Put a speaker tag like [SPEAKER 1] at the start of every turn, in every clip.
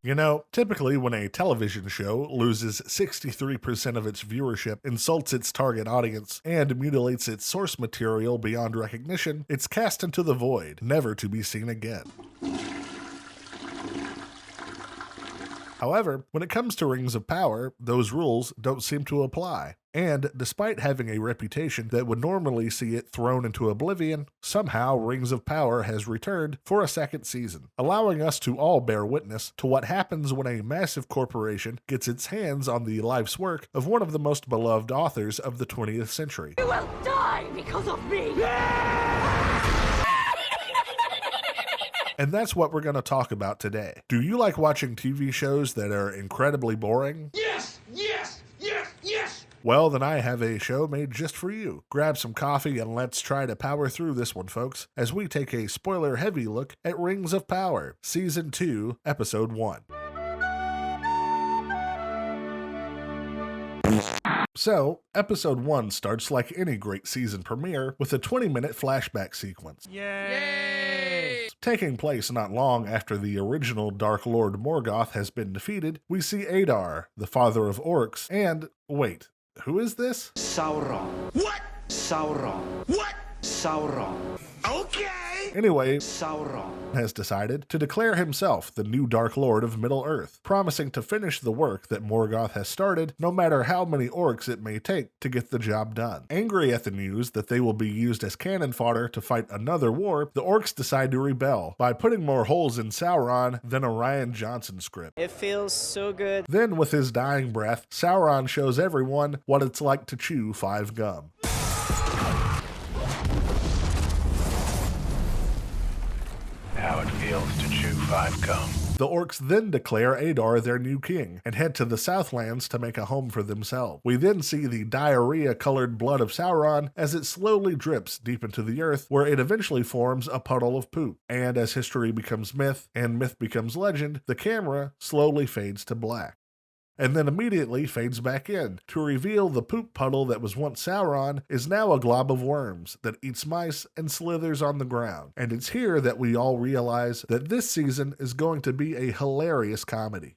[SPEAKER 1] You know, typically when a television show loses 63% of its viewership, insults its target audience, and mutilates its source material beyond recognition, it's cast into the void, never to be seen again. However, when it comes to Rings of Power, those rules don't seem to apply. And despite having a reputation that would normally see it thrown into oblivion, somehow Rings of Power has returned for a second season, allowing us to all bear witness to what happens when a massive corporation gets its hands on the life's work of one of the most beloved authors of the 20th century.
[SPEAKER 2] You will die because of me!
[SPEAKER 1] And that's what we're going to talk about today. Do you like watching TV shows that are incredibly boring?
[SPEAKER 3] Yes! Yes! Yes! Yes!
[SPEAKER 1] Well, then I have a show made just for you. Grab some coffee and let's try to power through this one, folks, as we take a spoiler-heavy look at Rings of Power, Season 2, Episode 1. So, Episode 1 starts like any great season premiere with a 20-minute flashback sequence.
[SPEAKER 3] Yay!
[SPEAKER 1] Taking place not long after the original Dark Lord Morgoth has been defeated, we see Adar, the father of Orcs, and, wait, who is this?
[SPEAKER 3] Sauron. What? Sauron. What? Sauron. Okay!
[SPEAKER 1] Anyway,
[SPEAKER 3] Sauron
[SPEAKER 1] has decided to declare himself the new Dark Lord of Middle-earth, promising to finish the work that Morgoth has started, no matter how many orcs it may take to get the job done. Angry at the news that they will be used as cannon fodder to fight another war, the orcs decide to rebel by putting more holes in Sauron than a Rian Johnson script.
[SPEAKER 4] It feels so good.
[SPEAKER 1] Then, with his dying breath, Sauron shows everyone what it's like to chew 5 gum.
[SPEAKER 5] How it feels to chew 5 gum.
[SPEAKER 1] The orcs then declare Adar their new king and head to the Southlands to make a home for themselves. We then see the diarrhea-colored blood of Sauron as it slowly drips deep into the earth, where it eventually forms a puddle of poop. And as history becomes myth and myth becomes legend, the camera slowly fades to black. And then immediately fades back in, to reveal the poop puddle that was once Sauron is now a glob of worms that eats mice and slithers on the ground. And it's here that we all realize that this season is going to be a hilarious comedy.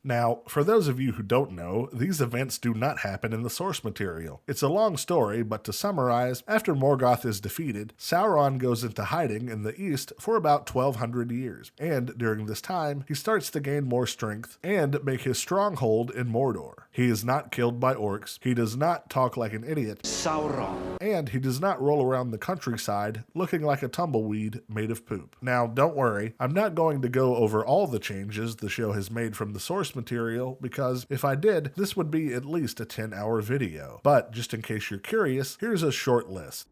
[SPEAKER 1] Now, for those of you who don't know, these events do not happen in the source material. It's a long story, but to summarize, after Morgoth is defeated, Sauron goes into hiding in the east for about 1200 years, and during this time, he starts to gain more strength and make his stronghold in Mordor. He is not killed by orcs, he does not talk like an idiot,
[SPEAKER 3] Sauron.
[SPEAKER 1] And he does not roll around the countryside looking like a tumbleweed made of poop. Now, don't worry, I'm not going to go over all the changes the show has made from the source material, because if I did, this would be at least a 10-hour video. But just in case you're curious, here's a short list.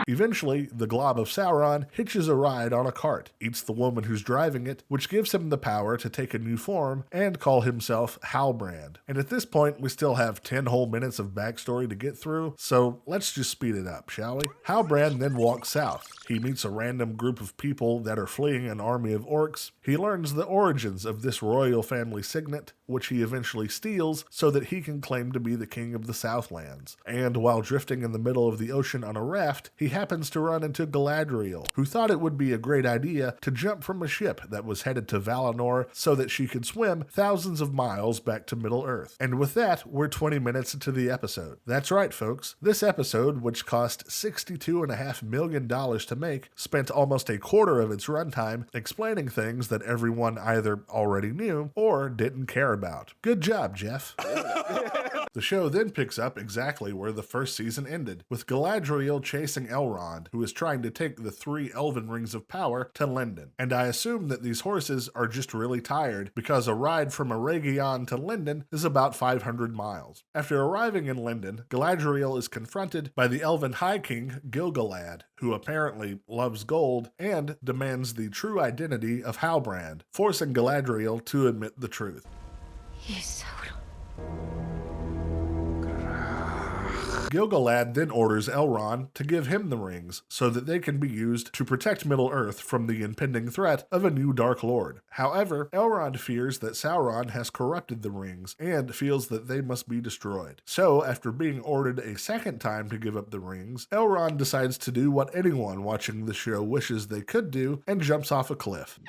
[SPEAKER 1] Eventually, the glob of Sauron hitches a ride on a cart, eats the woman who's driving it, which gives him the power to take a new form and call himself Halbrand. And at this point, we still have 10 whole minutes of backstory to get through, so let's just speed it up, shall we? Halbrand then walks south. He meets a random group of people that are fleeing an army of orcs. He learns the origins of this royal family signet, which he eventually steals so that he can claim to be the king of the Southlands. And while drifting in the middle of the ocean on a raft, he happens to run into Galadriel, who thought it would be a great idea to jump from a ship that was headed to Valinor so that she could swim thousands of miles back to Middle-earth. And with that, we're 20 minutes into the episode. That's right, folks. This episode, which cost $62.5 million to make, spent almost a quarter of its runtime explaining things that everyone either already knew or didn't care about. Good job, Jeff. The show then picks up exactly where the first season ended, with Galadriel chasing Elrond, who is trying to take the 3 Elven Rings of Power to Lindon. And I assume that these horses are just really tired, because a ride from Eregion to Lindon is about 500 miles. After arriving in Lindon, Galadriel is confronted by the Elven High King Gil-galad, who apparently loves gold and demands the true identity of Halbrand, forcing Galadriel to admit the truth.
[SPEAKER 2] Yes, Sauron.
[SPEAKER 1] Gil-galad then orders Elrond to give him the rings so that they can be used to protect Middle-earth from the impending threat of a new Dark Lord. However, Elrond fears that Sauron has corrupted the rings and feels that they must be destroyed. So, after being ordered a second time to give up the rings, Elrond decides to do what anyone watching the show wishes they could do and jumps off a cliff.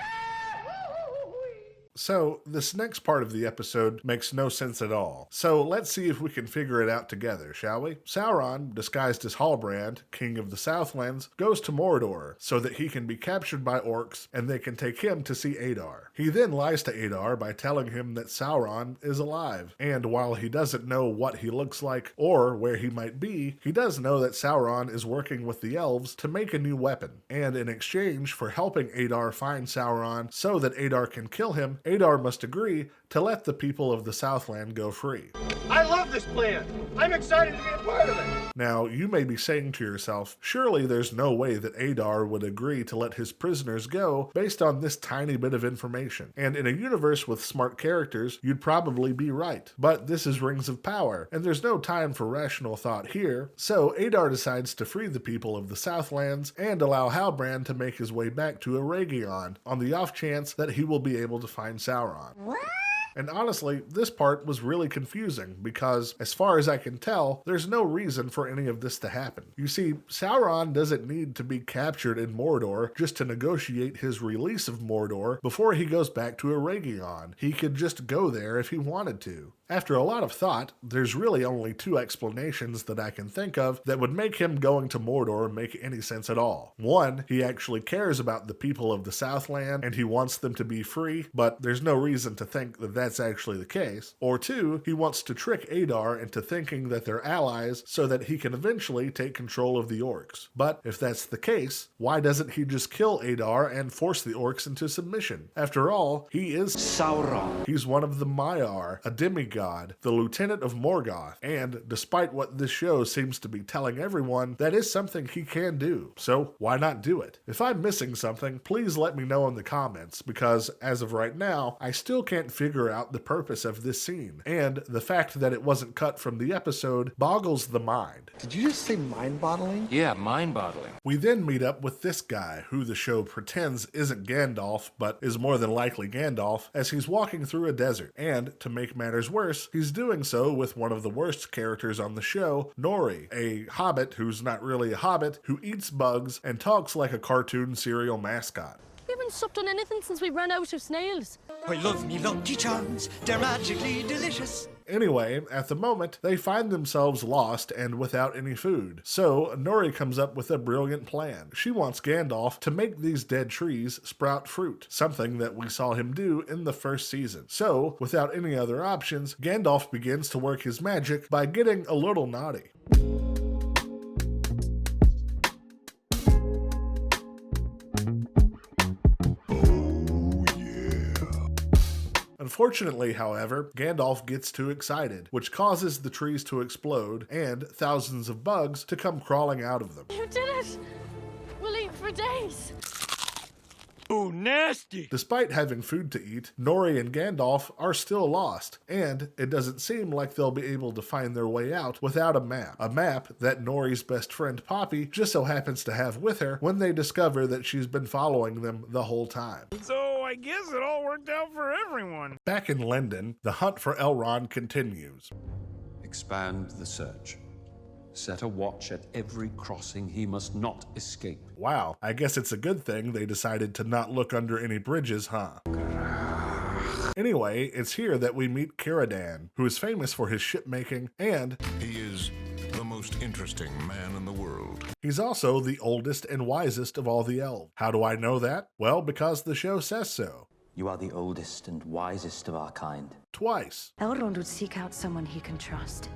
[SPEAKER 1] So, this next part of the episode makes no sense at all. So, let's see if we can figure it out together, shall we? Sauron, disguised as Halbrand, king of the Southlands, goes to Mordor so that he can be captured by orcs and they can take him to see Adar. He then lies to Adar by telling him that Sauron is alive, and while he doesn't know what he looks like or where he might be, he does know that Sauron is working with the Elves to make a new weapon, and in exchange for helping Adar find Sauron so that Adar can kill him, Adar must agree to let the people of the Southland go free.
[SPEAKER 4] I love this plan. I'm excited to be a part of it.
[SPEAKER 1] Now, you may be saying to yourself, surely there's no way that Adar would agree to let his prisoners go based on this tiny bit of information. And in a universe with smart characters, you'd probably be right. But this is Rings of Power, and there's no time for rational thought here. So Adar decides to free the people of the Southlands and allow Halbrand to make his way back to Eregion on the off chance that he will be able to find Sauron.
[SPEAKER 2] What?
[SPEAKER 1] And honestly, this part was really confusing because, as far as I can tell, there's no reason for any of this to happen. You see, Sauron doesn't need to be captured in Mordor just to negotiate his release of Mordor before he goes back to Eregion. He could just go there if he wanted to. After a lot of thought, there's really only two explanations that I can think of that would make him going to Mordor make any sense at all. One, he actually cares about the people of the Southland and he wants them to be free, but there's no reason to think that that's actually the case. Or two, he wants to trick Adar into thinking that they're allies so that he can eventually take control of the orcs. But if that's the case, why doesn't he just kill Adar and force the orcs into submission? After all, he is
[SPEAKER 3] Sauron.
[SPEAKER 1] He's one of the Maiar, a demigod, the lieutenant of Morgoth, and despite what this show seems to be telling everyone, that is something he can do. So why not do it? If I'm missing something, please let me know in the comments, because as of right now, I still can't figure out the purpose of this scene, and the fact that it wasn't cut from the episode boggles the mind.
[SPEAKER 4] Did you just say mind-boggling?
[SPEAKER 5] Yeah, mind-boggling.
[SPEAKER 1] We then meet up with this guy, who the show pretends isn't Gandalf, but is more than likely Gandalf, as he's walking through a desert, and to make matters worse, he's doing so with one of the worst characters on the show, Nori, a hobbit who's not really a hobbit, who eats bugs and talks like a cartoon cereal mascot.
[SPEAKER 2] We haven't supped on anything since we ran out of snails.
[SPEAKER 6] I love me Lucky Charms, they're magically delicious.
[SPEAKER 1] Anyway, at the moment, they find themselves lost and without any food. So, Nori comes up with a brilliant plan. She wants Gandalf to make these dead trees sprout fruit, something that we saw him do in the first season. So, without any other options, Gandalf begins to work his magic by getting a little naughty. Unfortunately, however, Gandalf gets too excited, which causes the trees to explode and thousands of bugs to come crawling out of them.
[SPEAKER 2] You did it! We'll eat for days.
[SPEAKER 4] Ooh, nasty!
[SPEAKER 1] Despite having food to eat, Nori and Gandalf are still lost, and it doesn't seem like they'll be able to find their way out without a map. A map that Nori's best friend Poppy just so happens to have with her when they discover that she's been following them the whole time.
[SPEAKER 4] So I guess it all worked out for everyone.
[SPEAKER 1] Back in Lendon, the hunt for Elrond continues.
[SPEAKER 7] Expand the search. Set a watch at every crossing he must not escape.
[SPEAKER 1] Wow, I guess it's a good thing they decided to not look under any bridges, huh? Anyway, it's here that we meet Círdan, who is famous for his shipmaking, and
[SPEAKER 8] he is the most interesting man in the world.
[SPEAKER 1] He's also the oldest and wisest of all the elves. How do I know that? Well, because the show says so.
[SPEAKER 9] You are the oldest and wisest of our kind.
[SPEAKER 1] Twice.
[SPEAKER 10] Elrond would seek out someone he can trust.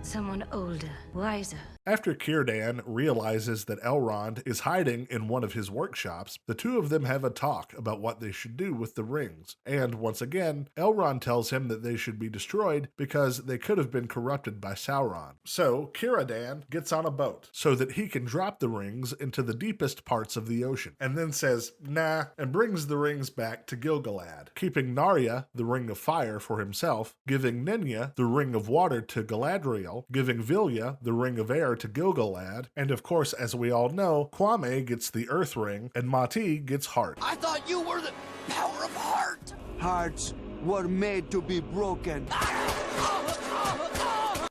[SPEAKER 10] Someone older, wiser,
[SPEAKER 1] After Círdan realizes that Elrond is hiding in one of his workshops, the two of them have a talk about what they should do with the rings. And once again, Elrond tells him that they should be destroyed because they could have been corrupted by Sauron. So Círdan gets on a boat so that he can drop the rings into the deepest parts of the ocean, and then says, nah, and brings the rings back to Gil-galad, keeping Narya the ring of fire for himself, giving Nenya the ring of water to Galadriel, giving Vilya the ring of air to Gil-galad, and of course, as we all know, Kwame gets the earth ring, and Mati gets heart.
[SPEAKER 6] I thought you were the power of heart.
[SPEAKER 10] Hearts were made to be broken.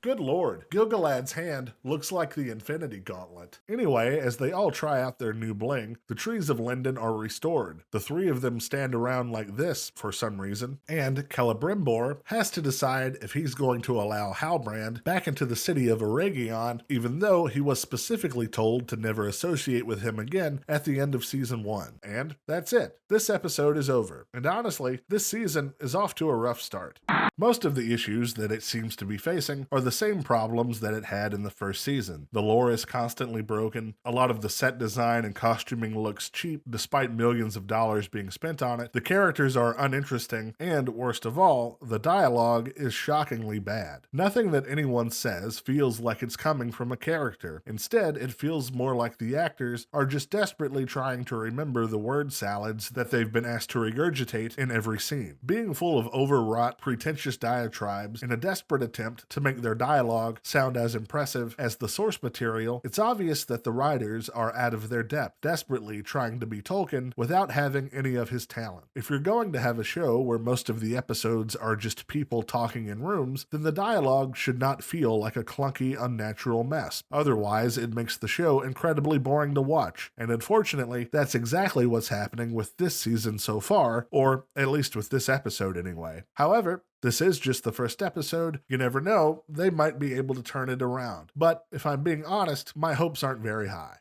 [SPEAKER 1] Good lord, Gil-galad's hand looks like the Infinity Gauntlet. Anyway, as they all try out their new bling, the trees of Lindon are restored. The three of them stand around like this for some reason, and Celebrimbor has to decide if he's going to allow Halbrand back into the city of Eregion, even though he was specifically told to never associate with him again at the end of Season 1. And that's it. This episode is over, and honestly, this season is off to a rough start. Most of the issues that it seems to be facing are the same problems that it had in the first season. The lore is constantly broken, a lot of the set design and costuming looks cheap despite millions of dollars being spent on it, the characters are uninteresting, and worst of all, the dialogue is shockingly bad. Nothing that anyone says feels like it's coming from a character. Instead, it feels more like the actors are just desperately trying to remember the word salads that they've been asked to regurgitate in every scene. Being full of overwrought, pretentious diatribes in a desperate attempt to make their dialogue sound as impressive as the source material, it's obvious that the writers are out of their depth, desperately trying to be Tolkien without having any of his talent. If you're going to have a show where most of the episodes are just people talking in rooms, then the dialogue should not feel like a clunky, unnatural mess. Otherwise, it makes the show incredibly boring to watch, and unfortunately, that's exactly what's happening with this season so far, or at least with this episode anyway. However, this is just the first episode. You never know, they might be able to turn it around. But if I'm being honest, my hopes aren't very high.